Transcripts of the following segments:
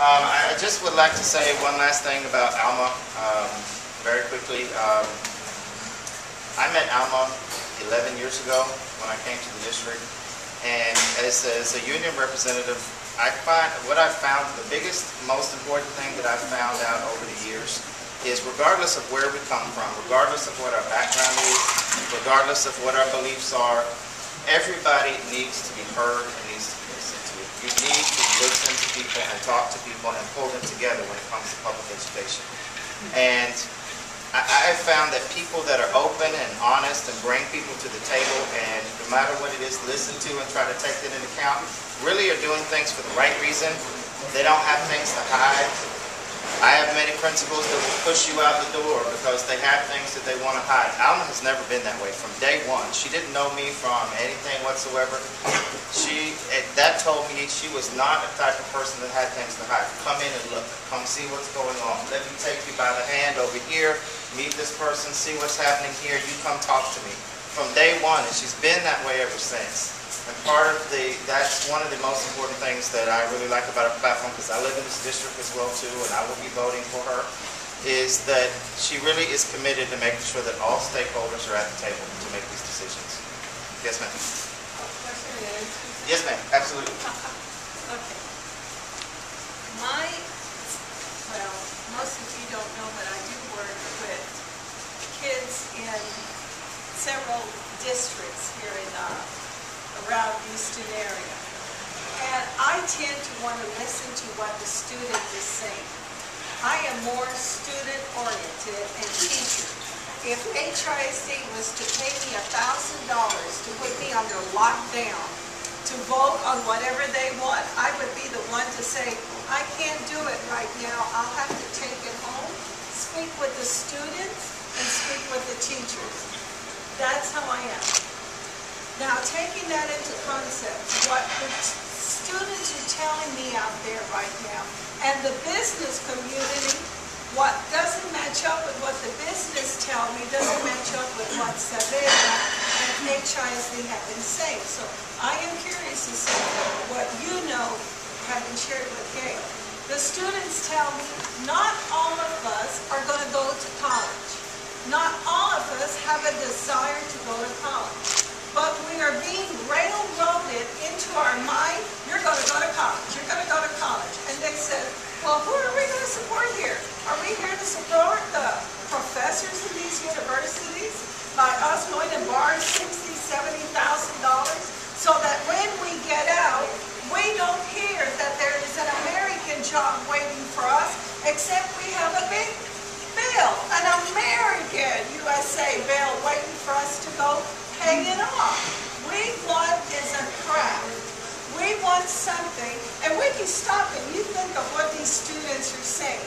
I just would like to say one last thing about Alma, very quickly. I met Alma 11 years ago when I came to the district, and as a union representative, what I've found, the biggest, most important thing that I've found out over the years is regardless of where we come from, regardless of what our background is, regardless of what our beliefs are, everybody needs to be heard and needs to be listened to. You need to listen to people and talk to people and pull them together when it comes to public education. And I've found that people that are open and honest and bring people to the table and no matter what it is, listen to and try to take that into account, really are doing things for the right reason. They don't have things to hide. I have many principals that will push you out the door because they have things that they want to hide. Alma has never been that way from day one. She didn't know me from anything whatsoever. That told me she was not the type of person that had things to hide. Come in and look. Come see what's going on. Let me take you by the hand over here. Meet this person. See what's happening here. You come talk to me. From day one, and she's been that way ever since. And that's one of the most important things that I really like about her platform, because I live in this district as well too, and I will be voting for her, is that she really is committed to making sure that all stakeholders are at the table to make these decisions. Yes, ma'am. Yes, ma'am. Absolutely. Okay. Well, most of you don't know, but I do work with kids in several districts here in around Houston area. And I tend to want to listen to what the student is saying. I am more student-oriented and teacher. If HRSD was to pay me $1,000 to put me under lockdown to vote on whatever they want, I would be the one to say, I can't do it right now. I'll have to take it home, speak with the students, and speak with the teachers. That's how I am. Now, taking that into concept, what the students are telling me out there right now, and the business community, what doesn't match up with what the business tell me doesn't match up with what Savannah and HISD have been saying. So I am curious to see what you know, having shared with Gail. The students tell me not all of us are going to go to college. Not all of us have a desire to go to college. But we are being railroaded into our mind, you're going to go to college, you're going to go to college. And they said, well, who are we going to support here? Are we here to support the professors in these universities by us going to borrow $60,000, $70,000 so that when we get out, we don't hear that there is an American job waiting for us, except we have a big bill, an American USA bill waiting for us to go pay it off. We want is a craft. We want something, and when you stop and you think of what these students are saying,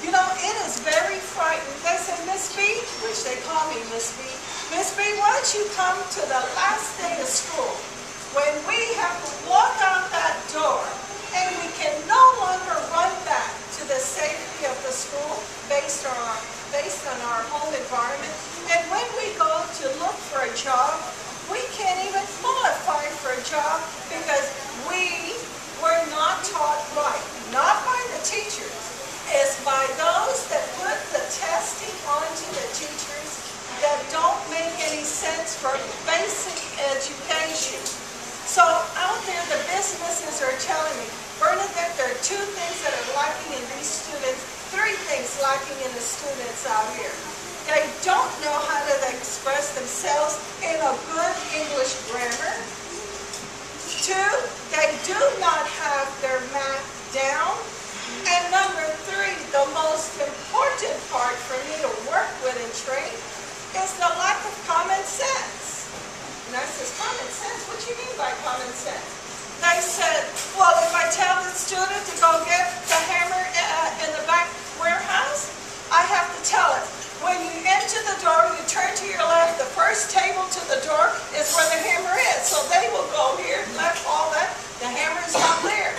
you know, it is very frightening. They say, Miss B, which they call me Miss B, Miss B, why don't you come to the last day of school when we have to walk out that door and we can no longer run back to the safety of the school based on our home environment. And when we go to look for a job, we can't even qualify for a job because we were not taught right. Not by the teachers. It's by those that put the testing onto the teachers that don't make any sense for basic education. So out there, the businesses are telling me, Bernadette, there are 2 things that are lacking in these students, 3 things lacking in the students out here. They don't know how to express themselves in a good English grammar. 2, they do not have their math down. And number 3, the most important part for me to work with and train is the lack of common sense. And I says, common sense? What do you mean by common sense? They said, well, if I tell the student to go get the hammer in the back warehouse, I have to tell it. When you enter the door, you turn to your left, the first table to the door is where the hammer is. So they will go here, left, all that. The hammer is not there.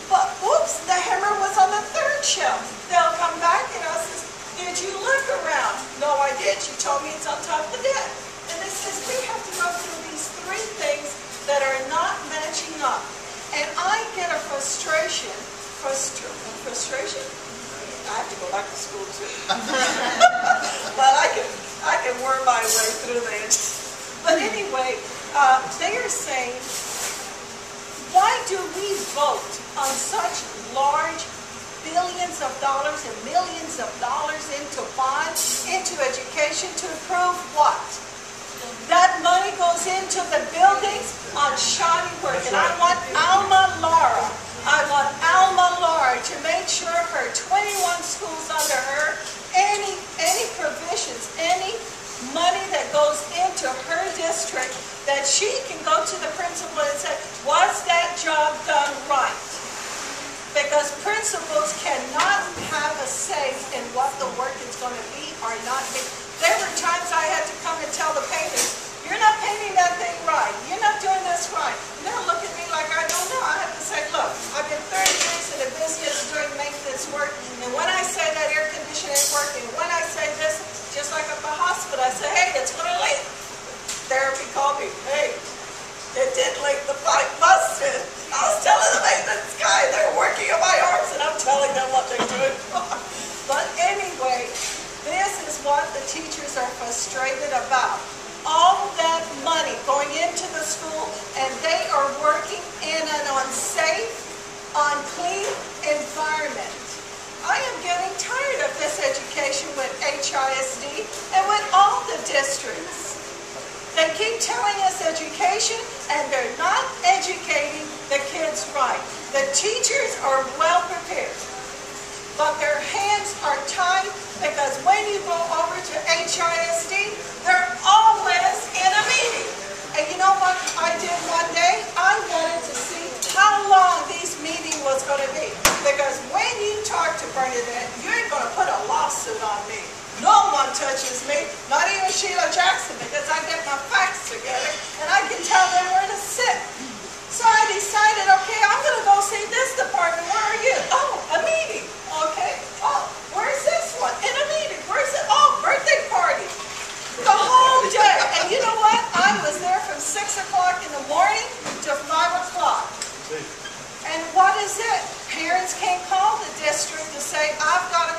But, oops, the hammer was on the 3rd shelf. They'll come back and I says, did you look around? No, I did. You told me it's on top of the desk. And it says we have to go through these 3 things that are not matching up. And I get a frustration like the school too. But I can worm my way through that. But anyway, they are saying, why do we vote on such large billions of dollars and millions of dollars into bonds, into education to improve what? That money goes into the buildings on shoddy work. And I want Alma Laura to make sure her 21 schools under her, any provisions, any money that goes into her district, that she can go to the principal and say, was that job done right? Because principals cannot have a say in what the work is going to be or not be. There were times I had to come and tell the painters, you're not painting that thing right. You're not doing this right. And they'll look at me like I don't know. I have to say, look, I've been 30 years in the business doing maintenance work, and when I say that air conditioner ain't working, when I say this, just like at the hospital, I say, hey, it's going to leak. Therapy called me, hey, it did leak, the pipe busted. I was telling the maintenance guy, they're working on my arms, and I'm telling them what they're doing wrong. But anyway, this is what the teachers are frustrated about. All that money going into the school, and they are working in an unsafe, unclean environment. I am getting tired of this education with HISD and with all the districts. They keep telling us education, and they're not educating the kids right. The teachers are well prepared, but their hands are tied, because when you go over to HISD, they're always in a meeting. And you know what I did one day? I wanted to see how long this meeting was going to be. Because when you talk to Bernadette, you ain't going to put a lawsuit on me. No one touches me, not even Sheila Jackson, because I get my facts together and I can tell them where to sit. So I decided, okay, I'm going to go see this department. Where are you? Oh, a meeting. Okay. Oh, where's this one? In a meeting. Where's it? Oh, birthday party. The whole day. And you know what? I was there from 6 o'clock in the morning to 5 o'clock. And what is it? Parents can't call the district to say, I've got a